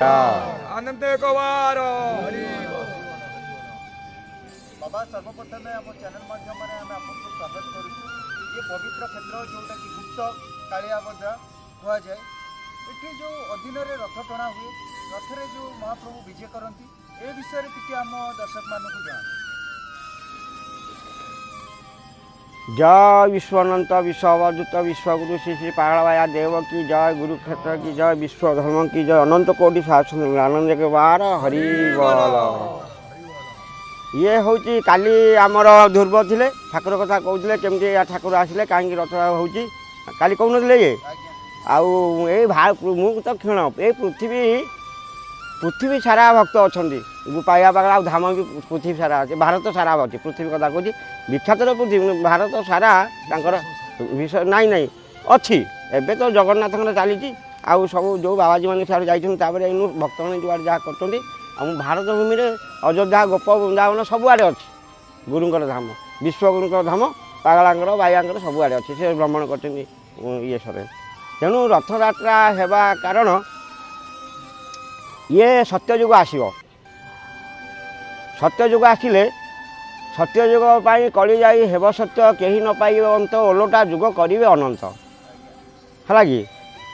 अनंत कुमार बाबा सर्वप्रथम आम चैनल माध्यम आपको स्वागत करुँ। ये पवित्र क्षेत्र जोटा कि गुप्त कालिया बद्रा कह जाए ये जो अधीन रथ टणा हुए रथरे जो महाप्रभु विजय करती ए विषय टी आम दर्शक मानक जान। जय विश्वानंत विश्ववदूत विश्वगुरु श्री श्री पागलवाया देव की जय, गुरु क्षेत्र की जय, विश्व धर्म की जय, अनंत कोटि शासन आनंद के बार हरि बोल। ये हूँ काली आमर ध्रुव थे ठाकुर कथा कहते केमती ठाकुर आसिले कहीं रथ हो काली कहन ये आउ मु तो क्षण ये पृथ्वी सारा भक्त अच्छा पाया पागला धाम भी पृथ्वी सारा अच्छे, भारत सारा अच्छे, पृथ्वी कथा कहूँ विख्यात पृथ्वी भारत सारा विषय नाई नाई अच्छी। एवं तो जगन्नाथ चली आउ सब जो बाबाजी मैंने सियाड़ जापर भक्त मैंने जुआड़े जहाँ कर भारत भूमि में अयोध्या गोप वृंदावन सबुआड़े अच्छी गुरुंर धाम, विश्वगुरुंर धाम, पागलांर बाइयांर सबुआड़े अच्छी से भ्रमण कर ये सर। तेणु रथयात्रा हेबा कारण ये सत्ययुग आसो, सत्ययुग आसिले सत्ययुग कली जाई हेब सत्य कहीं न पाइबे अंत ओलटा युग करेंगे अनंत है कि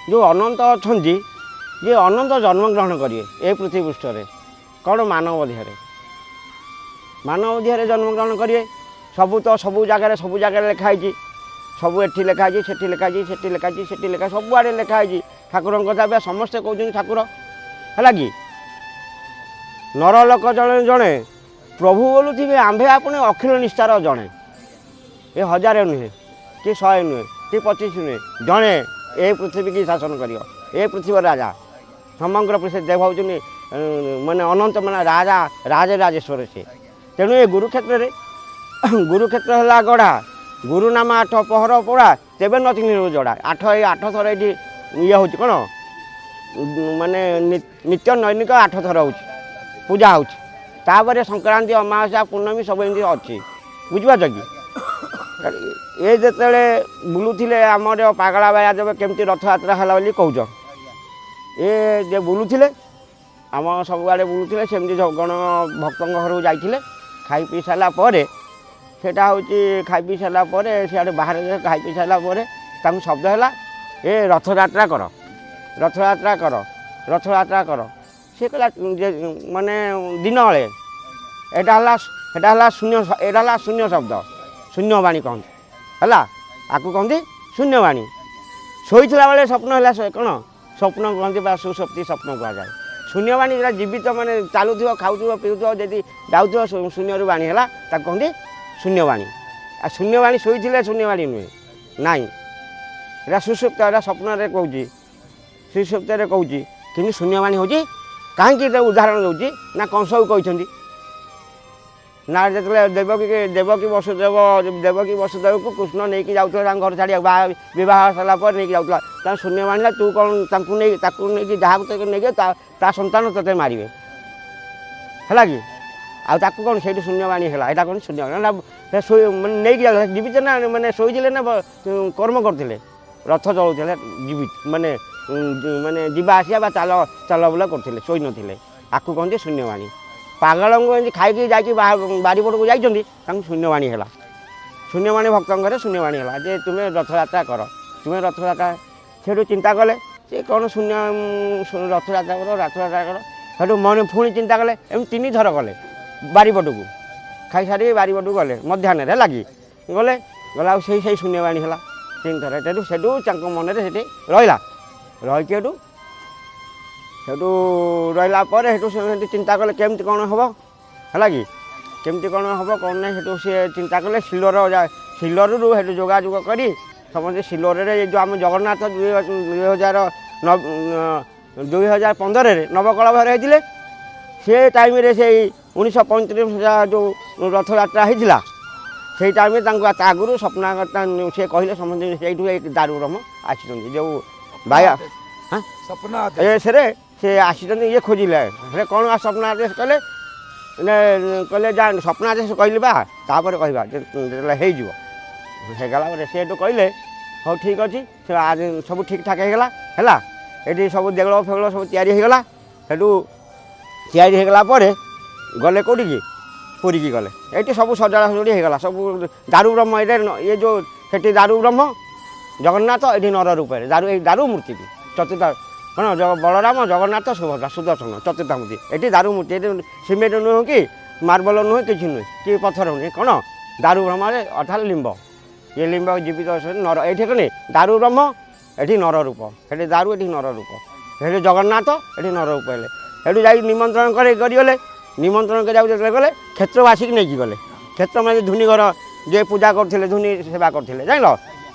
जो अनंत अच्छा ये अनंत जन्मग्रहण करेंगे ये पृथ्वी पृष्ठ में कौन मानव देह जन्मग्रहण करेंगे। सबू तो सबू जगह लिखाई सब एठी लिखाई से लिखाई से लिखाई से लिखाई सबुआड़े लिखाई ठाकुर कथा समस्ते कहते ठाकुर है कि नरलोक जड़े जड़े प्रभु बोलुवे आंभे आपने अखिल निष्ठार जड़े ये 1000 नुहे कि 100 नुहे कि 25 नुहे जड़े ये पृथ्वी की शासन कर पृथ्वी राजा समग्र पृथ्वी देव हूँ माने अनंत माने राजा राजे राजेश्वर से। तेणु ये गुरुक्षेत्र है गढ़ा गुरु नाम 8 पहर पड़ा तेबे नती जड़ा 8 थर ये हूँ कौन माने नित्य नैनिक 8 थर हो पूजा होपर संक्रांति अमावास्या पूर्णमी सब एमती अच्छी बुझीपार कि ये जिते बुलूले आमर पागला बाया देव केमती रथयात्रा है कौच ये बुलूले आम सबुआड़े बुलूले सेमती गण भक्त घर जाइए खाई पी सारापर सेटा हूँ खाई पी सारापर सियाड़े बाहर खाई पी सारापर शब्द है ये रथयात्रा कर रथयात्रा कर रथयात्रा कर सी कहला माने दिन बेले एटा शून्य शब्द शून्यवाणी कहते है आपको कहते शून्यवाणी शोला बेले स्वप्न है कौन स्वप्न कहते सुसप्ति स्वप्न कह जाए। शून्यवाणी जो जीवित माने चलुव खाऊ पीऊ जदि जाऊ शून्य वाणी है कहते शून्यवाणी। आ शून्यवाणी शोले शून्यवाणी नुहे नाई एटा सुसुप्त एटा स्वप्न कहूँ सुसुप्त कहूँ कि शून्यवाणी हूँ कहीं उदाहरण दूसरी ना कंस को कहते ना जो देवकी वसुदेव को कृष्ण नहीं कि जाऊँ घर छाड़ी बह सारापर नहीं जाऊला शून्यवाणी तू कौन नहीं जहाँ नहीं संतान ते मारे है कि आउ कौन से शून्यवाणी है यहाँ कौन शून्यवाणी नहीं जीवित ना मैंने शोले ना कर्म करते रथ चलुले जीवित माने माने जीवा आसिया चाल चल बुला करते शोई नथिले आपको कहते शून्यवाणी। पागल को खाई जाकि बारीपट को जाइए शून्यवाणी है शून्यवाणी भक्त शून्यवाणी है जे तुम्हें रथयात्रा कर तुम्हें रथयात्रा से चिंता कले से कौन शून्य रथयात्रा कर रथयात्रा कर से मन पुणी चिंता कले एम 3 थर गले बारीपट को खाई सारी बारीपट को गले मध्याह्न है कि गले गला से शून्यवाणी है 3 थर से मन से रहा रही रहा चिंता कले केमती कौन हम है कि केमती कौन हम कौन ना सी चिंता कले सिलरू से जोगाजोग कर समझे सिलोरे जो आम जगन्नाथ 2015 नवकलभर होते से टाइम से 1935 जो रथयात्रा होता से टाइम आगुरी स्वप्नागता से कहले समझे से दारू ब्रह्म आसी जो बाया हाँ सपना से आसी ये खोजिले कौन स्वप्न आदेश कले कहले जा स्वप्न आदेश कहली बा तापर कहवा होगला से कहले हाँ ठीक अच्छे सब ठीक ठाक होगा है ये सब देगल फेगल सब तैयारी होगला ସେଠୁ ତିଆରି ହେଇଗଲା ପରେ ଗଲେ କେଉଁଠିକି ପୁରୀକି ଗଲେ। ଏଇଠି ସବୁ ସଜଡ଼ା ସଜଡ଼ି ହେଇଗଲା ସବୁ ଦାରୁ ବ୍ରହ୍ମ ଏଇଟା ଇଏ ଯେଉଁ ସେଠି ଦାରୁ ବ୍ରହ୍ମ ଜଗନ୍ନାଥ ଏଠି ନର ରୂପରେ ଏଇ ଦାରୁ ମୂର୍ତ୍ତି ବି ଚତୁର୍ଥା କ'ଣ ବଳରାମ ଜଗନ୍ନାଥ ସୁଭଦ୍ରା ସୁଦର୍ଶନ ଚତୁର୍ଥା ମୂର୍ତ୍ତି ଏଠି ଦାରୁ ମୂର୍ତ୍ତି ଏଠି ସିମେଣ୍ଟ ନୁହେଁ କି ମାର୍ବଲ ନୁହେଁ କିଛି ନୁହେଁ କି ପଥର ନୁହେଁ କ'ଣ ଦାରୁ ବ୍ରହ୍ମରେ ଅର୍ଥାତ୍ ଲିମ୍ବ ଇଏ ଲିମ୍ବ ଜୀବିତ ନର ଏଠି କ'ଣ ଦାରୁ ବ୍ରହ୍ମ ଏଠି ନର ରୂପ ସେଠି ଦାରୁ ଏଠି ନର ରୂପ ସେଠି ଜଗନ୍ନାଥ ଏଠି ନର ରୂପ ହେଲେ ସେଠୁ ଯାଇ ନିମନ୍ତ୍ରଣ କରିଗଲେ ନିମନ୍ତ୍ରଣ କରିବାକୁ ଯେତେବେଳେ ଗଲେ କ୍ଷେତ୍ରବାସୀକି ନେଇକି ଗଲେ କ୍ଷେତ୍ର ମାନେ ଧୁନି ଘର ଯିଏ ପୂଜା କରୁଥିଲେ ଧୁନି ସେବା କରୁଥିଲେ ଜାଣିଲ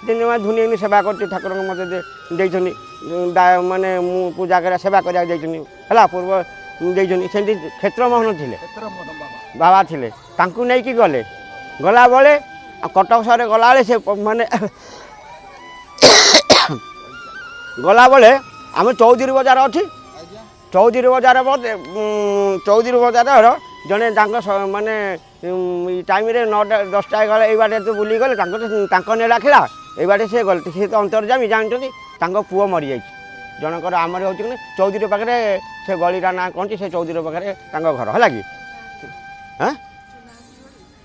ଯେମିତି ମାନେ ଧୁନି ଏମିତି ସେବା କରୁଛି ଠାକୁରଙ୍କ ମୋତେ ଦେଇଛନ୍ତି ମାନେ ମୁଁ ପୂଜା କରିବା ସେବା କରିବାକୁ ଦେଇଛନ୍ତି ହେଲା ପୂର୍ବ ଦେଇଛନ୍ତି ସେମିତି କ୍ଷେତ୍ରମୋହନ ଥିଲେ ବାବା ଥିଲେ ତାଙ୍କୁ ନେଇକି ଗଲେ ଗଲାବେଳେ କଟକ ସହରରେ ଗଲାବେଳେ ସେ ମାନେ ଗଲାବେଳେ ଆମେ ଚୌଧୁରୀ ବଜାର ଅଛି ଚୌଧୁରୀ ବଜାରର ଜଣେ ତାଙ୍କ ମାନେ ଟାଇମ୍ରେ 9ଟା 10ଟା ଗଲେ ଏଇ ବାଟେ ବୁଲି ଗଲେ ତାଙ୍କ ନେଇ ଡାକିଲା ଏଇ ବାଟେ ସେ ଗଲେ ସେ ତ ଅନ୍ତର୍ଯାମୀ ଜାଣିଛନ୍ତି ତାଙ୍କ ପୁଅ ମରିଯାଇଛି ଜଣଙ୍କର ଆମର ହେଉଛି କି ଚୌଧୁରୀ ପାଖରେ ସେ ଗଳିଟା ନାଁ କହନ୍ତି ସେ ଚୌଧୁରୀ ପାଖରେ ତାଙ୍କ ଘର ହେଲା କି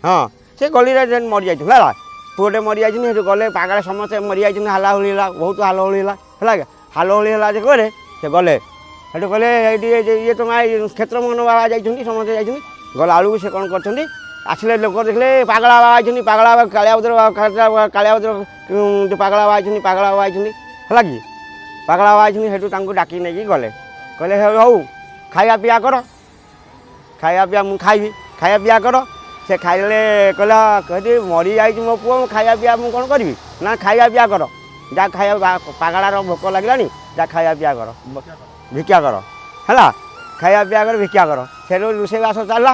ହଁ ସେ ଗଳିରେ ମରିଯାଇଥିଲା ହେଲା ପୁଅଟେ ମରିଯାଇଛନ୍ତି ସେଠୁ ଗଲେ ପାଗଳେ ସମସ୍ତେ ମରିଯାଇଛନ୍ତି ହାଲାହୁଳି ହେଲା ବହୁତ ହାଲହୁଳି ହେଲା ହେଲା କି ହାଲହୁଳି ହେଲା ଯେ କହିଲେ ସେ ଗଲେ ସେଠୁ କହିଲେ ଏଇଠି ଇଏ ତ କ୍ଷେତ୍ରମୋହନ ବାବା ଯାଇଛନ୍ତି ସମସ୍ତେ ଯାଇଛନ୍ତି ଗଲା ବେଳକୁ ସେ କ'ଣ କରିଛନ୍ତି ଆସିଲେ ଲୋକ ଦେଖିଲେ ପାଗଳା ବାବା ଆଇଛନ୍ତି ପାଗଳା ବାବା କାଳିଆଭଦ୍ର ପାଗଳା ବାବା ଆଇଛନ୍ତି ହେଲା କି ପାଗଳା ବାବା ଆଇଛନ୍ତି ସେଠୁ ତାଙ୍କୁ ଡାକି ନେଇକି ଗଲେ କହିଲେ ହଉ ଖାଇବା ପିଇବା କର ଖାଇବା ପିଇବା ମୁଁ ଖାଇବି ଖାଇବା ପିଇବା କର ସେ ଖାଇଲେ କହିଲା କହିଲି ମରିଯାଇଛି ମୋ ପୁଅ ଖାଇବା ପିଇବା ମୁଁ କ'ଣ କରିବି ନା ଖାଇବା ପିଇବା କର ଯାହା ଖାଇବା ପାଗଳାର ଭୋକ ଲାଗିଲାଣି ଯାହା ଖାଇବା ପିଇବା କର ଭିକ୍ଷା କର ହେଲା ଖାଇବା ପିଇବା କର ଭିକ୍ଷା କର ସେଠୁ ରୋଷେଇବାସ ଚାଲିଲା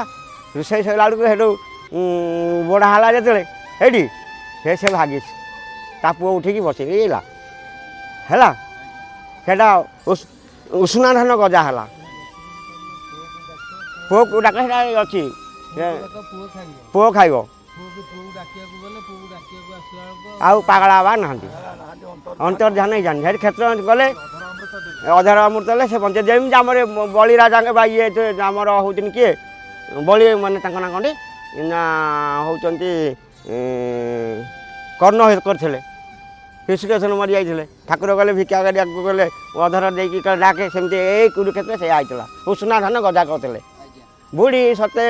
ରୋଷେଇ ସରିଲା ବେଳକୁ ସେଠୁ ବଢ଼ା ହେଲା ଯେତେବେଳେ ସେଇଠି ସେ ଭାଗିଛି ତା ପୁଅ ଉଠିକି ବସେଇଲା ହେଲା ସେଇଟା ଉଷୁନା ଧାନ ଗଜା ହେଲା ପୁଅକୁ ଡାକ ସେଇଟା ଅଛି ପୁଅ ଖାଇବ ଆଉ ପାଗଳା ବାବା ନାହାନ୍ତି ଅନ୍ତର୍ଧ୍ୟାନ ହେଇଯାନ୍ତି ସେଠି କ୍ଷେତ୍ର ଗଲେ ଅଧର ଅମୃତ ହେଲେ ସେ ବଞ୍ଚେ ଯେମିତି ଆମର ବଳି ରାଜାଙ୍କ ବା ଇଏ ଆମର ହେଉଛନ୍ତି କିଏ ବଳି ମାନେ ତାଙ୍କ ନାଁ କ'ଣ ନା ହେଉଛନ୍ତି କର୍ଣ୍ଣ କରିଥିଲେ ହୃଷିକେଶ ମରିଯାଇଥିଲେ ଠାକୁର ଗଲେ ଭିକ୍ଷା କରିବାକୁ ଗଲେ ଅଧର ଦେଇକି ଡାକେ ସେମିତି ଏଇ କୁରୁକ୍ଷେତ୍ର ସେ ଆଇଥିଲା ଉଷୁନା ଧାନ ଗଜା କରିଥିଲେ ବୁଢ଼ୀ ସତେ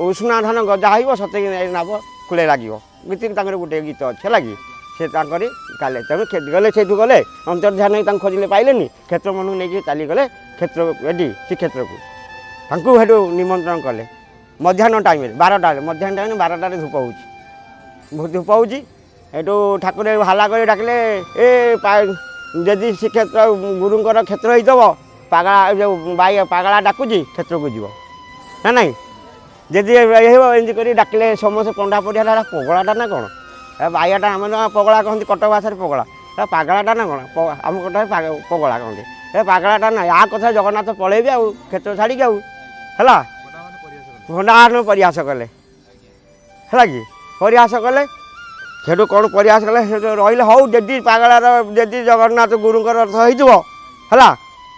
ଉଷୁନା ଧାନ ଗଜା ହେଇବ ସତେ ନାବ କୂଳେ ଲାଗିବ ଗୀତରେ ତାଙ୍କର ଗୋଟେ ଗୀତ ଅଛି ହେଲା କି ସେ ତାଙ୍କରି କାଲେ ତେଣୁ ଗଲେ ସେଇଠୁ ଗଲେ ଅନ୍ତର୍ଧ୍ୟାନ ତାଙ୍କୁ ଖୋଜିଲେ ପାଇଲେନି କ୍ଷେତ୍ରମୋହନକୁ ନେଇକି ଚାଲିଗଲେ କ୍ଷେତ୍ର ଏଠି ଶ୍ରୀକ୍ଷେତ୍ରକୁ ତାଙ୍କୁ ସେଠୁ ନିମନ୍ତ୍ରଣ କଲେ ମଧ୍ୟାହ୍ନ ଟାଇମ୍ରେ 12ଟାରେ ମଧ୍ୟାହ୍ନ ଟାଇମ୍ରେ 12ଟାରେ ଧୂପ ହେଉଛି ଏଠୁ ଠାକୁର ହାଲା କରି ଡାକିଲେ ଏ ଯଦି ଶ୍ରୀକ୍ଷେତ୍ର ଗୁରୁଙ୍କର କ୍ଷେତ୍ର ହେଇଥିବ ପାଗଳା ଯେଉଁ ପାଗଳା ଡାକୁଛି କ୍ଷେତ୍ରକୁ ଯିବ ନା ନାଇଁ ଯଦି ହେବ ଏମିତି କରି ଡାକିଲେ ସମସ୍ତେ ପଣ୍ଡା ପଡ଼ିଆ ହେଲା ପଗଳାଟା ନା କ'ଣ ବାଇଆଟା ଆମେ ପଗଳା କହନ୍ତି କଟକ ଭାଷାରେ ପଗଳା ପାଗଳାଟା ନା କ'ଣ ଆମ କଟକରେ ପଗଳା କହନ୍ତି ଏ ପାଗଳାଟା ନା ୟା କଥା ଜଗନ୍ନାଥ ପଳେଇବି ଆଉ କ୍ଷେତ୍ର ଛାଡ଼ିକି ଆଉ ହେଲା ଭଣ୍ଡାମାନ ପରିହାସ କଲେ ହେଲା କି ପରିହାସ କଲେ ସେଠୁ କ'ଣ ପରିହାସ କଲେ ସେଠୁ ରହିଲେ ହଉ ଯଦି ପାଗଳାର ଯଦି ଜଗନ୍ନାଥ ଗୁରୁଙ୍କର ରଥ ହେଇଥିବ ହେଲା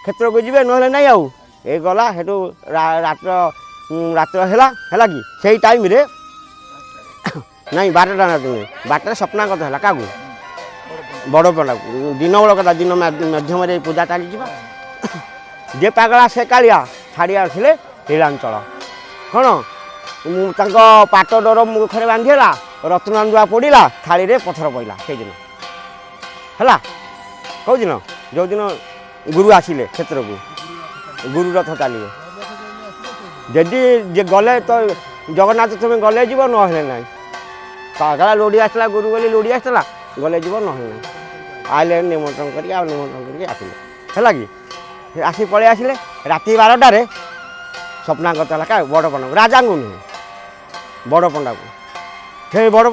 କ୍ଷେତ୍ରକୁ ଯିବେ ନହେଲେ ନାଇଁ ଆଉ ଏ ଗଲା ସେଠୁ ରାତ୍ର ହେଲା କି ସେଇ ଟାଇମ୍ରେ ନାଇଁ 12ଟା ନୁହେଁ 12ଟାରେ ସ୍ୱପ୍ନାଗତ ହେଲା କାହାକୁ ବଡ଼ ପଣ୍ଡାକୁ ଦିନ ବେଳ କଥା ଦିନ ମାଧ୍ୟମରେ ପୂଜା ଚାଲିଯିବା ଯେ ପାଗଳା ସେ କାଳିଆ ଛାଡ଼ି ଆସିଲେ ନୀଳାଞ୍ଚଳ କ'ଣ ତାଙ୍କ ପାଟ ଡୋର ମୁଖରେ ବାନ୍ଧିହେଲା ରତ୍ନାନ୍ଦୁଆ ପଡ଼ିଲା ଥାଳିରେ ପଥର ପଡ଼ିଲା ସେଇଦିନ ହେଲା କେଉଁଦିନ ଯେଉଁଦିନ ଗୁରୁ ଆସିଲେ କ୍ଷେତ୍ରକୁ ଗୁରୁ ରଥ ଚାଲିବେ ଯଦି ଗଲେ ତ ଜଗନ୍ନାଥ ତୁମେ ଗଲେ ଯିବ ନହେଲେ ନାହିଁ ପାଗଳା ଲୋଡ଼ି ଆସିଥିଲା ଗୁରୁ ବୋଲି ଲୋଡ଼ି ଆସିଥିଲା ଗଲେ ଯିବ ନହେଲେ ନାହିଁ ଆଇଲେ ନିମନ୍ତ୍ରଣ କରିକି ଆସିଲେ ହେଲା କି ଆସି ପଳେଇ ଆସିଲେ ରାତି 12ଟାରେ ସ୍ୱପ୍ନାଗତ ହେଲା କାହା ବଡ଼ ପଣ୍ଡାକୁ ରାଜାଙ୍କୁ ନୁହେଁ ବଡ଼ ପଣ୍ଡାକୁ ସେ ବଡ଼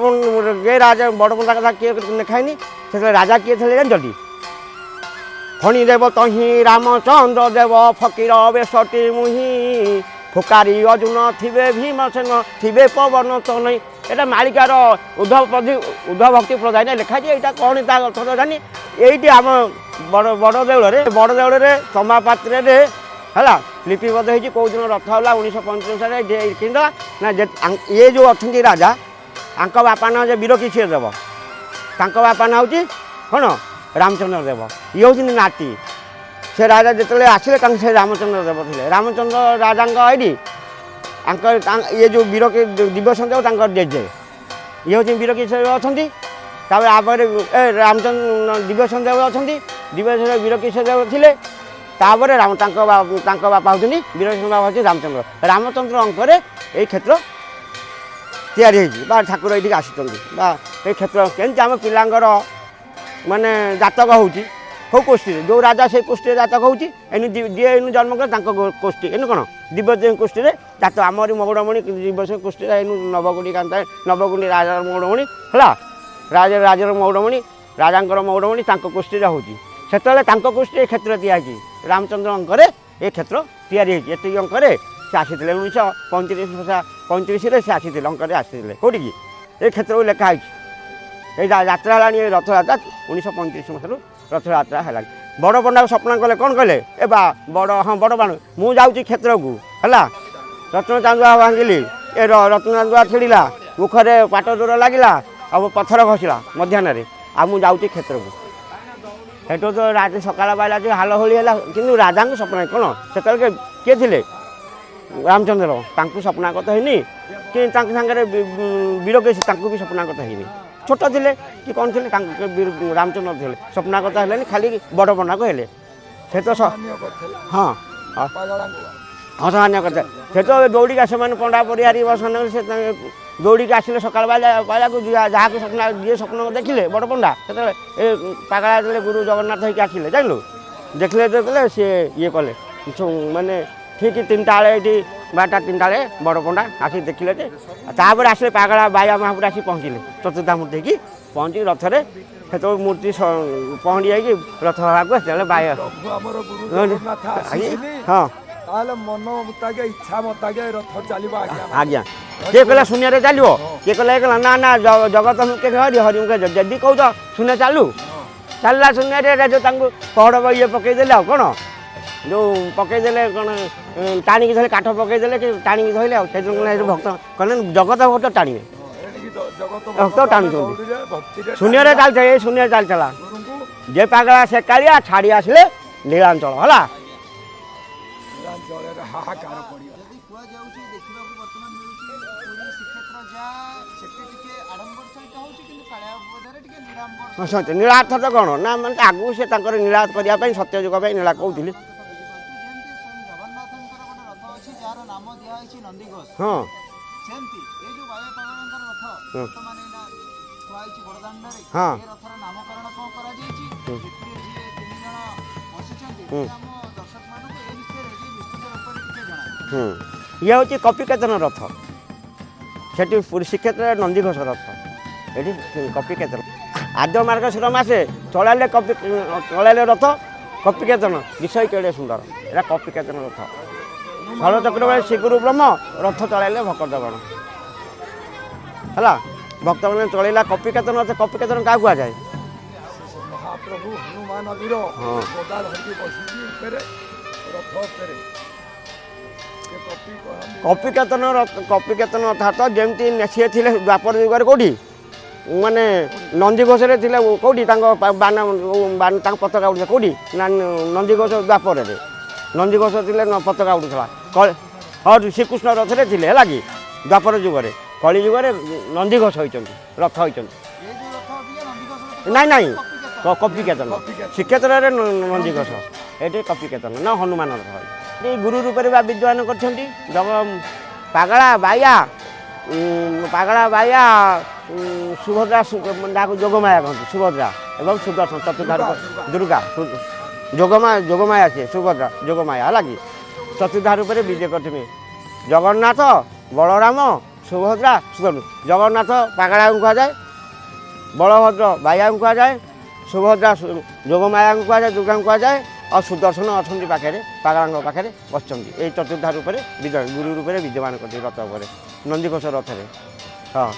ରାଜା ବଡ଼ ପଣ୍ଡା କଥା କିଏ ଲେଖାଏନି ସେତେବେଳେ ରାଜା କିଏ ଥିଲେ ଜାଣିଛନ୍ତି ଫଣୀଦେବ ତହିଁ ରାମଚନ୍ଦ୍ର ଦେବ ଫକୀର ବେଶଟି ମୁହିଁ ଫୁକାରୀ ଅର୍ଜୁନ ଥିବେ ଭୀମସେନ ଥିବେ ପବନ ତନଇ এটা মালিকার উদ্ধব ভক্তি প্রদায় লেখাছে এইটা কଣ তা অর্থ জানি এইটি আম বড় দেউଳରେ ତମ୍ବା ପାତ୍ରରେ ହେଲା ଲିପିବଦ୍ଧ ହେଇଛି କେଉଁ ଦିନ ରଥ ହେଲା 1935 କିଣିଦେଲା ନା ଇଏ ଯେଉଁ ଅଛନ୍ତି ରାଜା ଆଙ୍କ ବାପା ନାଁ ଯେ ବୀରକିଶୋର ଦେବ ତାଙ୍କ ବାପା ନାଁ ହେଉଛି କ'ଣ ରାମଚନ୍ଦ୍ର ଦେବ ଇଏ ହେଉଛନ୍ତି ନାତି ସେ ରାଜା ଯେତେବେଳେ ଆସିଲେ ତାଙ୍କ ସେ ରାମଚନ୍ଦ୍ର ଦେବ ଥିଲେ ରାମଚନ୍ଦ୍ର ରାଜାଙ୍କ ଏଇଠି ଇଏ ଯେଉଁ ଦିବ୍ୟସିଂହ ଦେବ ତାଙ୍କର ଜେଜେ ଇଏ ହେଉଛି ବୀରକିଶୋର ଅଛନ୍ତି ତାପରେ ଆପରେ ରାମଚନ୍ଦ୍ର ଦିବ୍ୟସିଂହ ଦେବ ଅଛନ୍ତି ଦିବ୍ୟସିଂହ ବୀରକିଶୋର ଦେବ ଥିଲେ ତାପରେ ତାଙ୍କ ବାପା ହେଉଛନ୍ତି ବୀରସିଂହ ବାପା ହେଉଛି ରାମଚନ୍ଦ୍ର ଅଙ୍କରେ ଏଇ କ୍ଷେତ୍ର ତିଆରି ହେଇଛି ବା ଠାକୁର ଏଇଠିକି ଆସିଛନ୍ତି ବା ଏଇ କ୍ଷେତ୍ର କେମିତି ଆମ ପିଲାଙ୍କର ମାନେ ଜାତକ ହେଉଛି କେଉଁ ଗୋଷ୍ଠୀରେ ଯେଉଁ ରାଜା ସେଇ ଗୋଷ୍ଠୀରେ ଜାତକ ହେଉଛି ଯିଏ ଏନୁ ଜନ୍ମ କରେ ତାଙ୍କ ଗୋଷ୍ଠୀ ଏନୁ କ'ଣ ଦିବ୍ୟସିଂହ ଗୋଷ୍ଠୀରେ ଜାତକ ଆମରି ମଉଡ଼ମଣି ଦିବ୍ୟସିଂହ ଗୋଷ୍ଠୀରେ ଏନୁ ନବଗୁଣ୍ଡି କାନ୍ତା ନବଗୁଣ୍ଡି ରାଜାର ମଉଡ଼ମଣି ହେଲା ରାଜର ମଉଡ଼ମଣି ରାଜାଙ୍କର ମଉଡ଼ମଣି ତାଙ୍କ ଗୋଷ୍ଠୀରେ ହେଉଛି ସେତେବେଳେ ତାଙ୍କ ଗୋଷ୍ଠୀ ଏ କ୍ଷେତ୍ର ତିଆରି ହେଇଛି ରାମଚନ୍ଦ୍ର ଅଙ୍କରେ ଏ କ୍ଷେତ୍ର ତିଆରି ହେଇଛି ଏତିକି ଅଙ୍କରେ ସେ ଆସିଥିଲେ 1935ରେ ସେ ଆସିଥିଲେ ଅଙ୍କରେ ଆସିଥିଲେ କେଉଁଠିକି ଏ କ୍ଷେତ୍ରକୁ ଲେଖା ହେଇଛି ଏଇ ଯାତ୍ରା ହେଲାଣି ଏ ରଥଯାତ୍ରା 1935 ମସିହାରୁ ରଥଯାତ୍ରା ହେଲାଣି ବଡ଼ ପଣ୍ଡାକୁ ସ୍ୱପ୍ନ କଲେ କ'ଣ କଲେ ଏ ବା ବଡ଼ ହଁ ବଡ଼ ବାଣ ମୁଁ ଯାଉଛି କ୍ଷେତ୍ରକୁ ହେଲା ରତ୍ନ ଚାନ୍ଦୁଆ ଭାଙ୍ଗିଲି ଏ ରତ୍ନ ଚାନ୍ଦୁଆ ଛିଡ଼ିଲା ମୁଖରେ ପାଟ ଦୂର ଲାଗିଲା ଆଉ ପଥର ଘଷିଲା ମଧ୍ୟାହ୍ନରେ ଆଉ ମୁଁ ଯାଉଛି କ୍ଷେତ୍ରକୁ ସେଠୁ ତ ରାତି ସକାଳ ପାଇଲା ଯେ ହାଲ ହୋଳି ହେଲା କିନ୍ତୁ ରାଜାଙ୍କୁ ସ୍ୱପ୍ନ କ'ଣ ସେତେବେଳେ କିଏ ଥିଲେ ରାମଚନ୍ଦ୍ର ତାଙ୍କୁ ସ୍ୱପ୍ନାଗତ ହେଇନି କି ତାଙ୍କ ସାଙ୍ଗରେ ବୀରକେଶୀ ତାଙ୍କୁ ବି ସ୍ୱପ୍ନାଗତ ହେଇନି ଛୋଟ ଥିଲେ କି କ'ଣ ଥିଲେ ତାଙ୍କୁ ରାମଚନ୍ଦ୍ର ଥିଲେ ସ୍ୱପ୍ନାଗତ ହେଲେନି ଖାଲି ବଡ଼ ପଣ୍ଡାକୁ ହେଲେ ସେ ତ ହଁ ଅସାମାନ୍ୟ କଥା ସେ ତ ଦୌଡ଼ିକି ସେମାନେ ପଣ୍ଡା ପରିହାରୀ ବସନରେ ସେ ଦୌଡ଼ିକି ଆସିଲେ ସକାଳ ପାଇଲାକୁ ଯାହାକୁ ସ୍ୱପ୍ନ ଯିଏ ସ୍ୱପ୍ନ ଦେଖିଲେ ବଡ଼ ପଣ୍ଡା ସେତେବେଳେ ଏ ପାଗଳା ଯେତେବେଳେ ଗୁରୁ ଜଗନ୍ନାଥ ହେଇକି ଆସିଲେ ଜାଣିଲୁ ଦେଖିଲେ ଯେତେବେଳେ ସିଏ ଇଏ କଲେ ମାନେ ଠିକ୍ 3ଟା ବେଳେ ଏଇଠି 12ଟା 3ଟା ବେଳେ ବଡ଼ ପଣ୍ଡା ଆସିକି ଦେଖିଲେ ଯେ ତାପରେ ଆସିଲେ ପାଗଳା ବାୟା ମହାପୁର ଆସିକି ପହଞ୍ଚିଲେ ଚତୁର୍ଦ୍ଧା ମୂର୍ତ୍ତି ହେଇକି ପହଞ୍ଚିକି ରଥରେ ସେତେବେଳେ ମୂର୍ତ୍ତି ପହଞ୍ଚି ଯାଇକି ରଥ ହେବାକୁ ସେତେବେଳେ ବାୟା ହଁ ତାହେଲେ ମନ ମୁତାକେ ଇଚ୍ଛା ମତାକେ ରଥ ଚାଲିବ ଆଜ୍ଞା କିଏ କହିଲା ଶୂନ୍ୟରେ ଚାଲିବ କିଏ କହିଲା ନା ନା ଜଗତ ମୁଖେ ହରି ମୁଖେ ଯଦି କହୁଛ ଶୂନ୍ୟ ଚାଲୁ ଚାଲିଲା ଶୂନ୍ୟରେ ଯେଉଁ ତାଙ୍କୁ ପହଡ଼ ଇଏ ପକେଇଦେଲେ ଆଉ କ'ଣ ଯେଉଁ ପକେଇଦେଲେ କ'ଣ ଟାଣିକି ଧରିଲେ କାଠ ପକେଇଦେଲେ କି ଟାଣିକି ଧରିଲେ ଆଉ ସେଇଥିରୁ ଭକ୍ତ କହିଲେ ଜଗତ ଭକ୍ତ ଟାଣିବେ ଭକ୍ତ ଟାଣୁଛନ୍ତି ଶୂନ୍ୟରେ ଚାଲିଥାଏ ଏ ଶୂନ୍ୟରେ ଚାଲିଥିଲା ଯେ ପାଗଳା ସେ କାଳିଆ ଛାଡ଼ି ଆସିଲେ ନୀଳାଞ୍ଚଳ ହେଲା ହାହାକାର ପଡ଼ିବ ଯଦି କୁହାଯାଉଛି ଦେଖିବାକୁ ବର୍ତ୍ତମାନ ମିଳୁଛି ପୁରୀ ଶ୍ରୀକ୍ଷେତ୍ର ଯାହା ସେଠି ଟିକେ ଆଡ଼ମ୍ବର ସହିତ ହେଉଛି କିନ୍ତୁ କାଳିଆ ବୋଧରେ ଟିକେ ନିରାମ୍ବର ସହିତ ନୀଳାର୍ଥ ତ କ'ଣ ନା ମାନେ ଆଗକୁ ସେ ତାଙ୍କର ନୀଳା କରିବା ପାଇଁ ସତ୍ୟଯୁଗ ପାଇଁ ନୀଳା କହୁଥିଲି ଯେମିତି ଜଗନ୍ନାଥଙ୍କର ଗୋଟେ ରଥ ଅଛି ଯାହାର ନାମ ଦିଆହେଇଛି ନନ୍ଦିଘୋଷ ହଁ ସେମିତି ଏ ଯେଉଁ ବାୟା ପାଗଳଙ୍କର ରଥ ବର୍ତ୍ତମାନ ଏଇନା ଥୁଆ ହେଇଛି ବଡ଼ଦାଣ୍ଡରେ ହଁ ଏ ରଥର ନାମକରଣ କ'ଣ କରାଯାଇଛି ଏଥିରେ ଯିଏ 3 ଜଣ ବସିଛନ୍ତି ଆମ ଦର୍ଶକମାନଙ୍କୁ ଏ ବିଷୟରେ ବିସ୍ତୃତ ରୂପରେ ଟିକେ ଜଣାନ୍ତୁ ଇଏ ହେଉଛି କପିକେତନ ରଥ ସେଠି ପୁରୀ ଶ୍ରୀକ୍ଷେତ୍ରରେ ନନ୍ଦିଘୋଷ ରଥ ଏଠି କପିକେତନ ଆଦ୍ୟ ମାର୍ଗଶିର ମାସେ ଚଳାଇଲେ ରଥ କପିକେତନ ବିଷୟ କେଡ଼େ ସୁନ୍ଦର ଏଇଟା କପିକେତନ ରଥ ଷୋଳଚକ୍ରବେଳେ ଶ୍ରୀଗୁରୁ ବ୍ରହ୍ମ ରଥ ଚଳାଇଲେ ଭକ୍ତଗଣ ହେଲା ଭକ୍ତମାନେ ଚଳେଇଲା କପିକେତନ ରଥ କପିକେତନ କାହାକୁ କୁହାଯାଏ ମହାପ୍ରଭୁ ହନୁମାନ ବୀର ଗଦା ଧରିକି ବସିଛି ଉପରେ ରଥ ଉପରେ କପିକେତନ ଅର୍ଥାତ୍ ଯେମିତି ସିଏ ଥିଲେ ଦ୍ୱାପର ଯୁଗରେ କେଉଁଠି ମାନେ ନନ୍ଦିଘୋଷରେ ଥିଲେ କେଉଁଠି ତାଙ୍କ ତାଙ୍କ ପତାକା ଉଠୁଥିଲା କେଉଁଠି ନା ନନ୍ଦିଘୋଷ ଦ୍ୱାପରରେ ନନ୍ଦିଘୋଷ ଥିଲେ ପତାକା ଉଠୁଥିଲା ହଁ ଶ୍ରୀକୃଷ୍ଣ ରଥରେ ଥିଲେ ହେଲା କି ଦ୍ୱାପର ଯୁଗରେ କଳି ଯୁଗରେ ନନ୍ଦିଘୋଷ ହୋଇଛନ୍ତି ରଥ ହୋଇଛନ୍ତି ନାଇଁ କପିକେତନ ଶ୍ରୀକ୍ଷେତ୍ରରେ ନନ୍ଦିଘୋଷ ଏଠି କପିକେତନ ନା ହନୁମାନ ରଥ ଏଠି ଗୁରୁ ରୂପରେ ବା ବିଦ୍ୟମାନ କରିଛନ୍ତି ପାଗଳା ବାୟା ସୁଭଦ୍ରା ଯାହାକୁ ଯୋଗମାୟା କହନ୍ତି ସୁଭଦ୍ରା ଏବଂ ସୁଦର୍ଶନ ଚତୁର୍ଦ୍ଧା ଦୁର୍ଗା ଯୋଗମାୟା ସିଏ ସୁଭଦ୍ରା ଯୋଗମାୟା ହେଲା କି ଚତୁର୍ଦ୍ଧା ରୂପରେ ବିଜେ କରିଥିବେ ଜଗନ୍ନାଥ ବଳରାମ ସୁଭଦ୍ରା ସୁଦର୍ଶନ ଜଗନ୍ନାଥ ପାଗଳାଙ୍କୁ କୁହାଯାଏ ବଳଭଦ୍ର ବାୟାଙ୍କୁ କୁହାଯାଏ ସୁଭଦ୍ରା ଯୋଗମାୟାଙ୍କୁ କୁହାଯାଏ ଦୁର୍ଗାଙ୍କୁ କୁହାଯାଏ ଆଉ ସୁଦର୍ଶନ ଅଛନ୍ତି ପାଖରେ ପାଗଳାଙ୍କ ପାଖରେ ବସିଛନ୍ତି ଏଇ ଚତୁର୍ଦ୍ଧା ରୂପରେ ଗୁରୁ ରୂପରେ ବିଦ୍ୟମାନ କରିଛନ୍ତି ରଥ ଉପରେ ନନ୍ଦିଘୋଷ ରଥରେ ହଁ